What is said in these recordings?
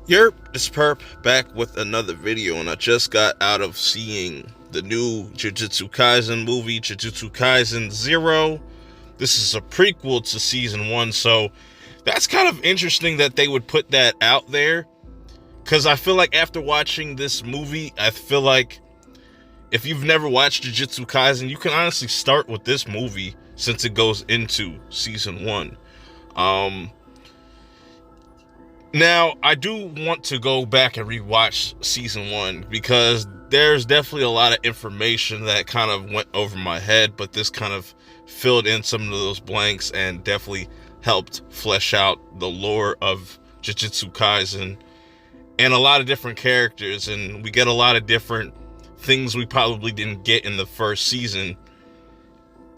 Yerp, this perp back with another video, and I just got out of seeing the new Jujutsu Kaisen movie, Jujutsu Kaisen 0. This is a prequel to season 1, so that's kind of interesting that they would put that out there, because I feel like after watching this movie, I feel like if you've never watched Jujutsu Kaisen, you can honestly start with this movie since it goes into season 1. Um, Now, I do want to go back and rewatch season 1 because there's definitely a lot of information that kind of went over my head, but this kind of filled in some of those blanks and definitely helped flesh out the lore of Jujutsu Kaisen and a lot of different characters, and we get a lot of different things we probably didn't get in the first season.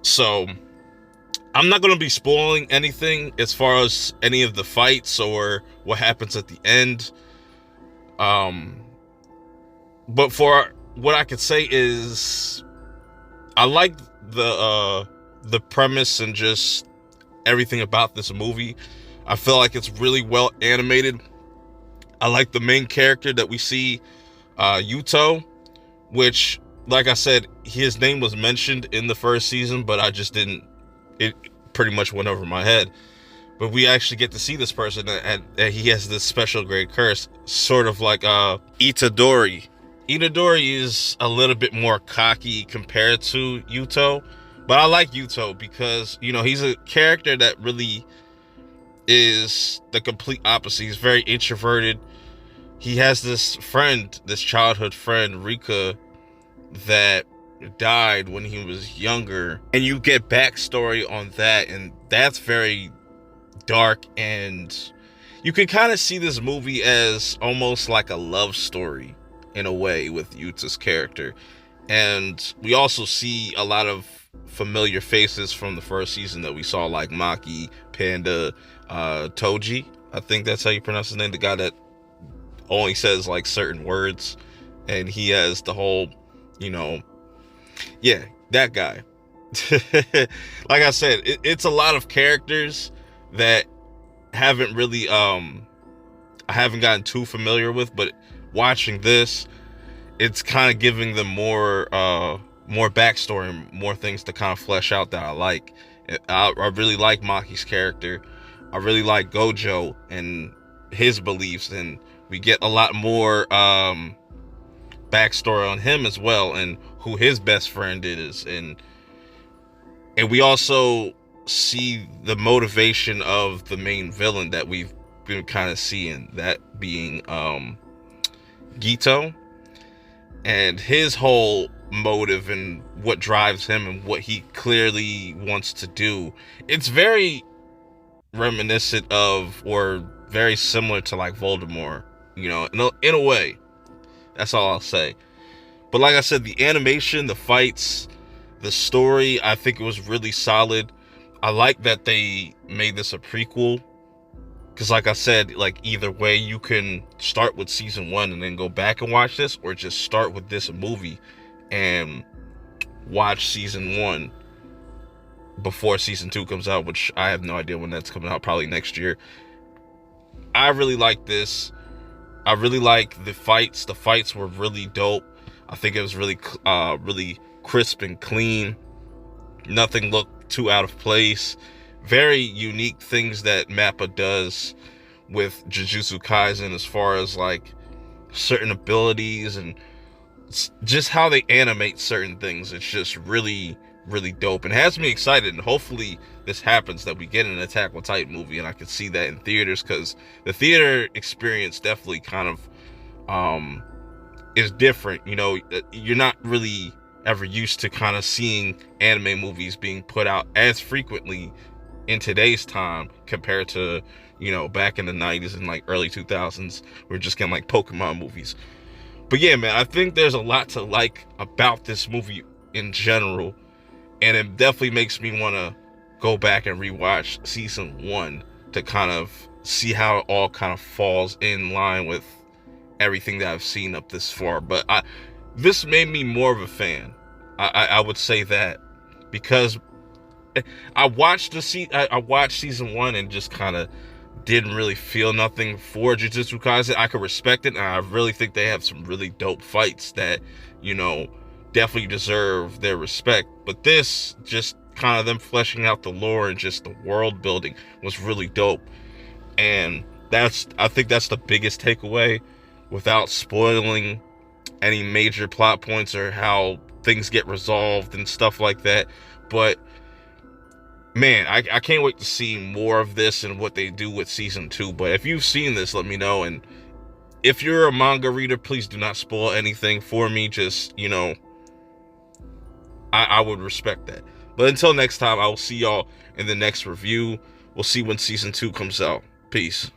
So I'm not going to be spoiling anything as far as any of the fights or what happens at the end. But for what I could say is I like the premise and just everything about this movie. I feel like it's really well animated. I like the main character that we see, Yuto, which, like I said, his name was mentioned in the first season, but I just didn't. It pretty much went over my head. But we actually get to see this person, and he has this special grade curse, sort of like Itadori. Itadori is a little bit more cocky compared to Yuto, but I like Yuto because, you know, he's a character that really is the complete opposite. He's very introverted. He has this friend, this childhood friend, Rika, that died when he was younger, and you get backstory on that, and that's very dark, and you can kind of see this movie as almost like a love story in a way with Yuta's character. And we also see a lot of familiar faces from the first season that we saw, like Maki, Panda, Toji, I think that's how you pronounce his name, the guy that only says like certain words, and he has the whole, you know, yeah, that guy. Like I said, it's a lot of characters that haven't really I haven't gotten too familiar with, but watching this, it's kind of giving them more backstory and more things to kind of flesh out that I like. I really like Maki's character. I really like Gojo and his beliefs, and we get a lot more backstory on him as well, and who his best friend is, and we also see the motivation of the main villain that we've been kind of seeing, that being Gito, and his whole motive and what drives him and what he clearly wants to do. It's very reminiscent of, or very similar to, like Voldemort, you know, in a way. That's all I'll say. But like I said, the animation, the fights, the story, I think it was really solid. I like that they made this a prequel, because like I said, like either way, you can start with season 1 and then go back and watch this, or just start with this movie and watch season 1 before season 2 comes out, which I have no idea when that's coming out, probably next year. I really like this. I really like the fights. The fights were really dope. I think it was really crisp and clean. Nothing looked too out of place. Very unique things that Mappa does with Jujutsu Kaisen as far as like certain abilities and just how they animate certain things. It's just really, really dope and has me excited, and hopefully this happens, that we get an Attack on Titan movie and I can see that in theaters, because the theater experience definitely kind of is different. You know, you're not really ever used to kind of seeing anime movies being put out as frequently in today's time compared to, you know, back in the 90s and like early 2000s. We're just getting like Pokemon movies. But yeah, man, I think there's a lot to like about this movie in general, and it definitely makes me want to go back and rewatch season 1 to kind of see how it all kind of falls in line with everything that I've seen up this far. But this made me more of a fan. I would say that, because I watched season 1 and just kind of didn't really feel nothing for Jujutsu Kaisen. I could respect it, and I really think they have some really dope fights that, you know, definitely deserve their respect. But this, just kind of them fleshing out the lore and just the world building was really dope. And I think that's the biggest takeaway, without spoiling any major plot points or how things get resolved and stuff like that. But man, I can't wait to see more of this and what they do with season 2. But if you've seen this, let me know. And if you're a manga reader, please do not spoil anything for me. Just, you know, I would respect that. But until next time, I will see y'all in the next review. We'll see when season 2 comes out. Peace.